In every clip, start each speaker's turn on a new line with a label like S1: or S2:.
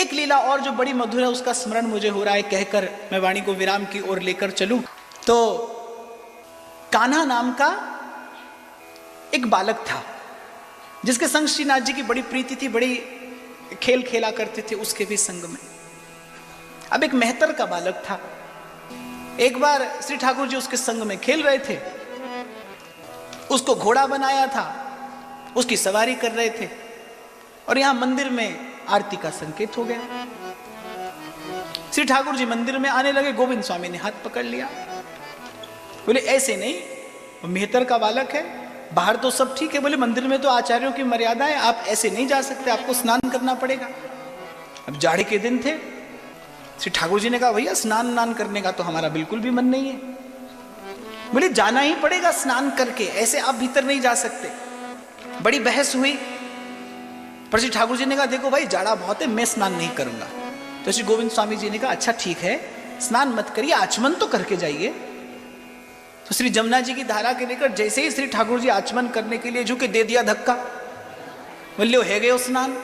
S1: एक लीला और जो बड़ी मधुर है उसका स्मरण मुझे हो रहा है, कहकर मैं वाणी को विराम की ओर लेकर चलूं। तो कान्हा नाम का एक बालक था जिसके संग श्रीनाथ जी की बड़ी प्रीति थी, बड़ी खेल खेला करते थे उसके भी संग में। अब एक मेहतर का बालक था। एक बार श्री ठाकुर जी उसके संग में खेल रहे थे, उसको घोड़ा बनाया था, उसकी सवारी कर रहे थे और यहां मंदिर में आरती का संकेत हो गया। श्री ठाकुर जी मंदिर में आने लगे, गोविंद स्वामी ने हाथ पकड़ लिया, बोले ऐसे नहीं, मेहतर का बालक है, बाहर तो सब ठीक है, बोले मंदिर में तो आचार्यों की मर्यादा है, आप ऐसे नहीं जा सकते, आपको स्नान करना पड़ेगा। अब जाड़े के दिन थे, श्री ठाकुर जी ने कहा भैया स्नान करने का तो हमारा बिल्कुल भी मन नहीं है। बोले जाना ही पड़ेगा स्नान करके, ऐसे आप भीतर नहीं जा सकते। बड़ी बहस हुई, पर श्री ठाकुर जी ने कहा देखो भाई जाड़ा बहुत है, मैं स्नान नहीं करूंगा। तो श्री गोविंद स्वामी जी ने कहा अच्छा ठीक है, स्नान मत करिए, आचमन तो करके जाइए। तो श्री जमुना जी की धारा के लेकर जैसे ही श्री ठाकुर जी आचमन करने के लिए झुके, दे दिया धक्का, बोले हो गए स्नान।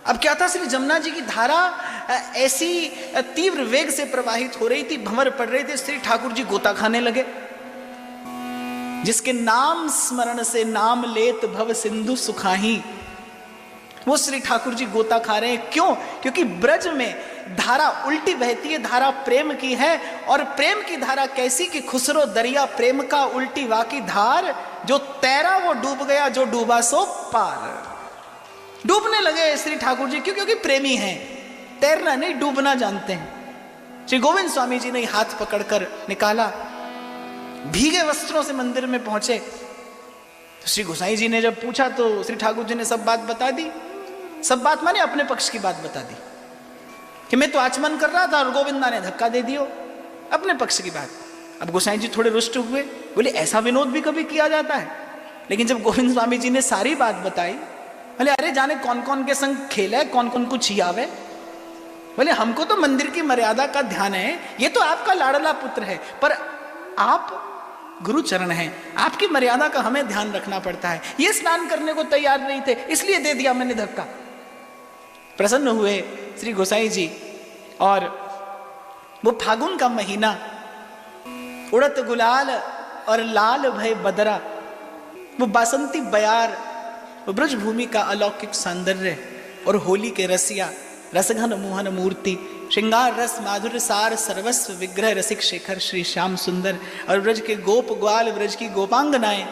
S1: अब क्या था, श्री जमुना जी की धारा ऐसी तीव्र वेग से प्रवाहित हो रही थी, भंवर पड़ रहे थे, श्री ठाकुर जी गोता खाने लगे। जिसके नाम स्मरण से नाम लेत भव सिंधु सुखाही, वो श्री ठाकुर जी गोता खा रहे हैं। क्यों? क्योंकि ब्रज में धारा उल्टी बहती है, धारा प्रेम की है। और प्रेम की धारा कैसी कि खुसरो दरिया प्रेम का उल्टी वाकी धार, जो तैरा वो डूब गया, जो डूबा सो पार। डूबने लगे श्री ठाकुर जी, क्यों? क्योंकि प्रेमी हैं, तैरना नहीं डूबना जानते हैं। श्री गोविंद स्वामी जी ने हाथ पकड़कर निकाला, भीगे वस्त्रों से मंदिर में पहुंचे। तो श्री गोसाई जी ने जब पूछा तो श्री ठाकुर जी ने सब बात बता दी। सब बात माने अपने पक्ष की बात बता दी कि मैं तो आचमन कर रहा था और गोविंदा ने धक्का दे दियो, अपने पक्ष की बात। अब गोसाई जी थोड़े रुष्ट हुए, बोले ऐसा विनोद भी कभी किया जाता है? लेकिन जब गोविंद स्वामी जी ने सारी बात बताई, बोले अरे जाने कौन कौन के संग खेला है, कौन कौन को छियावे। बोले हमको तो मंदिर की मर्यादा का ध्यान है, ये तो आपका लाडला पुत्र है, पर आप गुरु चरण हैं, आपकी मर्यादा का हमें ध्यान रखना पड़ता है। ये स्नान करने को तैयार नहीं थे, इसलिए दे दिया मैंने धक्का। प्रसन्न हुए श्री गोसाई जी। और वो फागुन का महीना, उड़त गुलाल और लाल भय बदरा, वो बासंती बयार, वो ब्रज भूमि का अलौकिक सौंदर्य और होली के रसिया, रसघन मोहन मूर्ति, श्रृंगार रस माधुर्य सार सर्वस्व विग्रह रसिक शेखर श्री श्याम सुंदर, और ब्रज के गोप ग्वाल, ब्रज की गोपांगनाएं,